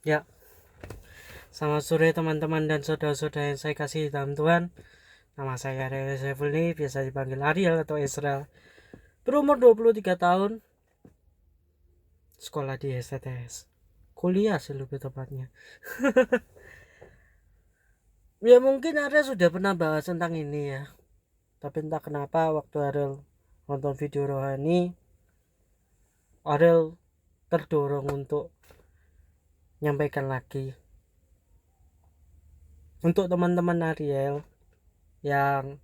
Ya, selamat sore teman-teman dan saudara-saudara yang saya kasih dalam Tuhan. Nama saya Ariel Saiful ini biasa dipanggil Ariel atau Israel. Berumur 23 tahun, sekolah di STTS. Kuliah sih lebih tepatnya. Ya mungkin Ariel sudah pernah bahas tentang ini ya. Tapi entah kenapa waktu Ariel nonton video rohani, Ariel terdorong untuk menyampaikan lagi. Untuk teman-teman Ariel yang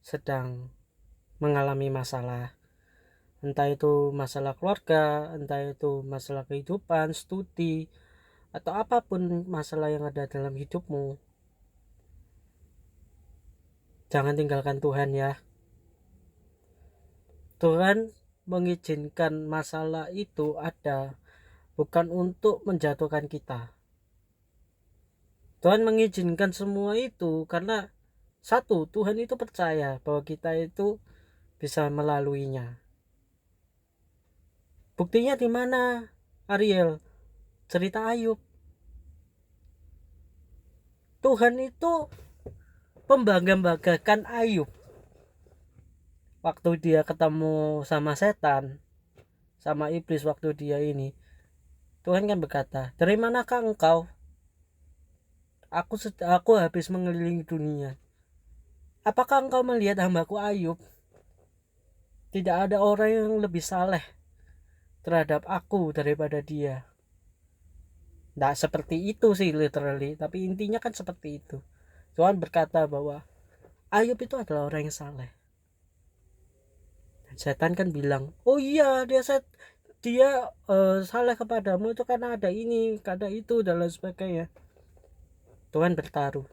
sedang mengalami masalah, entah itu masalah keluarga, entah itu masalah kehidupan, studi, atau apapun masalah yang ada dalam hidupmu, jangan tinggalkan Tuhan ya. Tuhan mengizinkan masalah itu ada bukan untuk menjatuhkan kita. Tuhan mengizinkan semua itu karena satu, Tuhan itu percaya bahwa kita itu bisa melaluinya. Buktinya di mana, Ariel? Cerita Ayub. Tuhan itu membangga-banggakan Ayub waktu dia ketemu sama setan, sama iblis waktu dia ini. Tuhan kan berkata, dari manakah engkau? Aku habis mengelilingi dunia. Apakah engkau melihat hambaku Ayub? Tidak ada orang yang lebih saleh terhadap aku daripada dia. Tidak seperti itu sih literally, tapi intinya kan seperti itu. Tuhan berkata bahwa Ayub itu adalah orang yang saleh. Setan kan bilang, oh iya dia salah kepadamu itu karena ada ini, karena itu dan lain sebagainya. Tuhan bertaruh,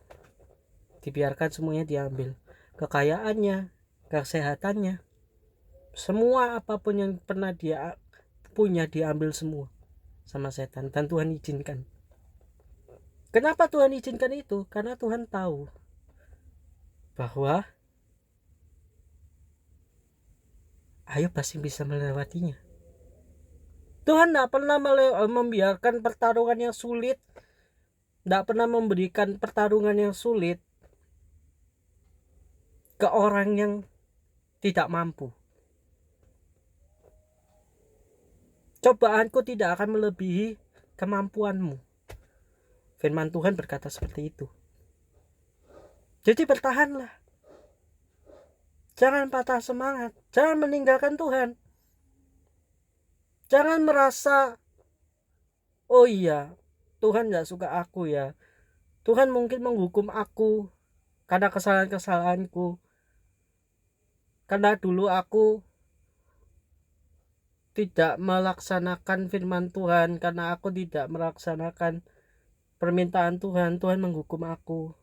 dibiarkan semuanya diambil, kekayaannya, kesehatannya, semua apapun yang pernah dia punya diambil semua sama setan, dan Tuhan izinkan. Kenapa Tuhan izinkan itu? Karena Tuhan tahu bahwa Ayub pasti bisa melewatinya. Tuhan tidak pernah membiarkan pertarungan yang sulit, tidak pernah memberikan pertarungan yang sulit ke orang yang tidak mampu. Cobaanku tidak akan melebihi kemampuanmu. Firman Tuhan berkata seperti itu. Jadi bertahanlah. Jangan patah semangat. Jangan meninggalkan Tuhan. Jangan merasa, oh iya, Tuhan gak suka aku ya. Tuhan mungkin menghukum aku karena kesalahan-kesalahanku. Karena dulu aku tidak melaksanakan firman Tuhan. Karena aku tidak melaksanakan permintaan Tuhan. Tuhan menghukum aku.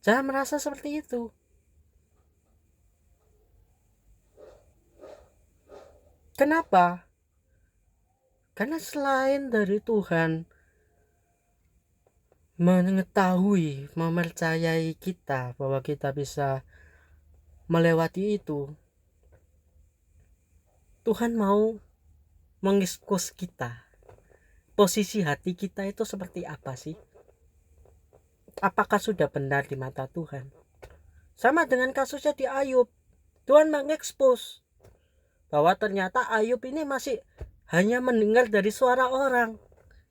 Jangan merasa seperti itu. Kenapa? Karena selain dari Tuhan mengetahui, mempercayai kita bahwa kita bisa melewati itu, Tuhan mau mengiskus kita. Posisi hati kita itu seperti apa sih? Apakah sudah benar di mata Tuhan? Sama dengan kasusnya di Ayub. Tuhan mengekspos bahwa ternyata Ayub ini masih hanya mendengar dari suara orang.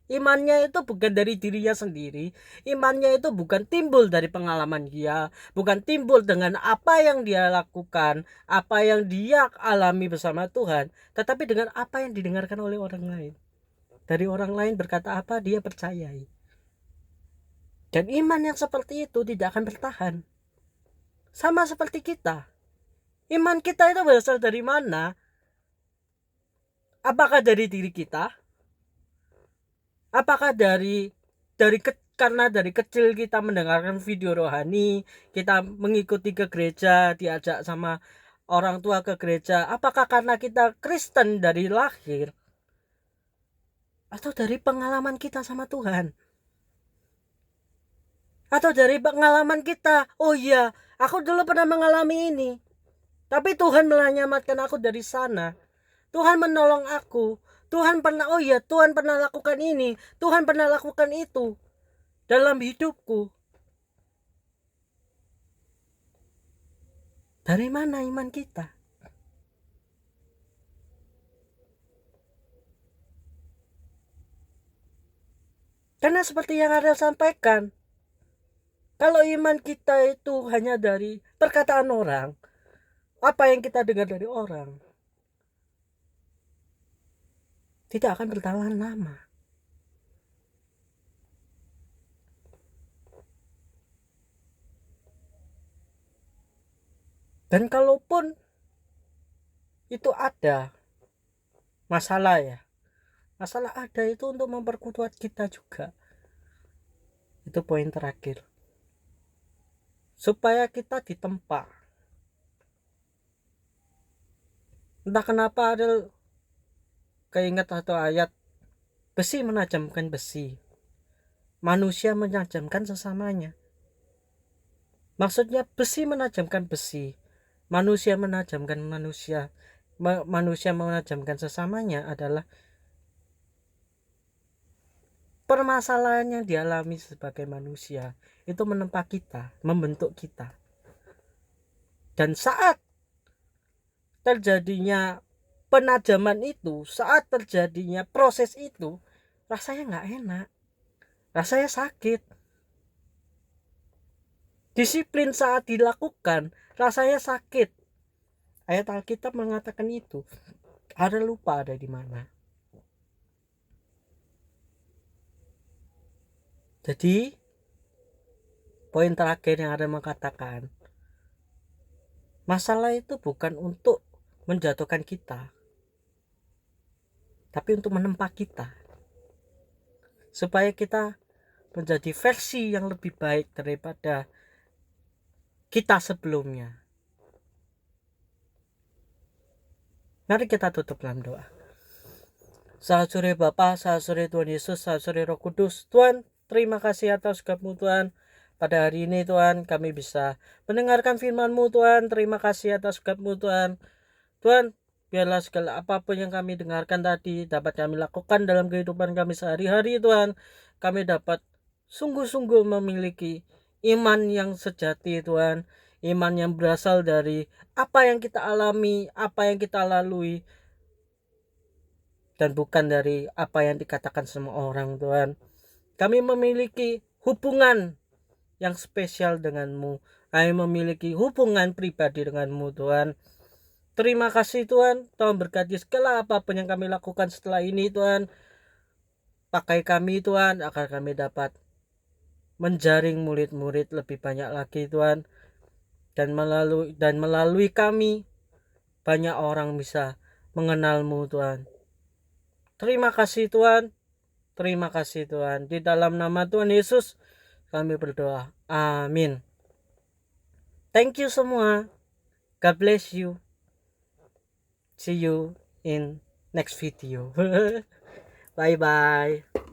Imannya itu bukan dari dirinya sendiri. Imannya itu bukan timbul dari pengalaman dia, bukan timbul dengan apa yang dia lakukan, apa yang dia alami bersama Tuhan, tetapi dengan apa yang didengarkan oleh orang lain. Dari orang lain berkata apa, dia percayai. Dan iman yang seperti itu tidak akan bertahan. Sama seperti kita. Iman kita itu berasal dari mana? Apakah dari diri kita? Apakah karena dari kecil kita mendengarkan video rohani, kita mengikuti ke gereja, diajak sama orang tua ke gereja? Apakah karena kita Kristen dari lahir, atau dari pengalaman kita sama Tuhan? Atau dari pengalaman kita, oh iya, aku dulu pernah mengalami ini, tapi Tuhan menyelamatkan aku dari sana. Tuhan menolong aku. Tuhan pernah, oh ya, Tuhan pernah lakukan ini, Tuhan pernah lakukan itu dalam hidupku. Dari mana iman kita? Karena seperti yang Ariel sampaikan, kalau iman kita itu hanya dari perkataan orang, apa yang kita dengar dari orang, tidak akan bertahan lama. Dan kalaupun itu ada masalah ya, masalah ada itu untuk memperkuat kita juga. Itu poin terakhir. Supaya kita ditempa. Entah kenapa ada keinget satu ayat, besi menajamkan besi, manusia menajamkan sesamanya. Maksudnya besi menajamkan besi, manusia menajamkan manusia, manusia menajamkan sesamanya adalah permasalahan yang dialami sebagai manusia itu menempa kita, membentuk kita. Dan saat terjadinya penajaman itu, saat terjadinya proses itu, rasanya nggak enak, rasanya sakit. Disiplin saat dilakukan rasanya sakit. Ayat Alkitab mengatakan itu. Ada lupa ada di mana. Jadi poin terakhir yang ada mengatakan, masalah itu bukan untuk menjatuhkan kita, tapi untuk menempa kita, supaya kita menjadi versi yang lebih baik daripada kita sebelumnya. Mari kita tutup dalam doa. Selamat sore Bapa, selamat sore Tuhan Yesus, selamat sore Roh Kudus. Tuhan, terima kasih atas sikap-Mu Tuhan. Pada hari ini Tuhan, kami bisa mendengarkan firman-Mu Tuhan. Terima kasih atas sikap-Mu Tuhan. Tuhan, biarlah segala apapun yang kami dengarkan tadi dapat kami lakukan dalam kehidupan kami sehari-hari Tuhan. Kami dapat sungguh-sungguh memiliki iman yang sejati Tuhan. Iman yang berasal dari apa yang kita alami, apa yang kita lalui, dan bukan dari apa yang dikatakan semua orang Tuhan. Kami memiliki hubungan yang spesial denganmu. Kami memiliki hubungan pribadi denganmu Tuhan. Terima kasih Tuhan. Tuhan berkati segala apapun yang kami lakukan setelah ini Tuhan. Pakai kami Tuhan agar kami dapat menjaring murid-murid lebih banyak lagi Tuhan. Dan melalui kami banyak orang bisa mengenal-Mu Tuhan. Terima kasih Tuhan. Terima kasih Tuhan. Di dalam nama Tuhan Yesus kami berdoa. Amin. Thank you semua. God bless you. See you in next video. Bye bye.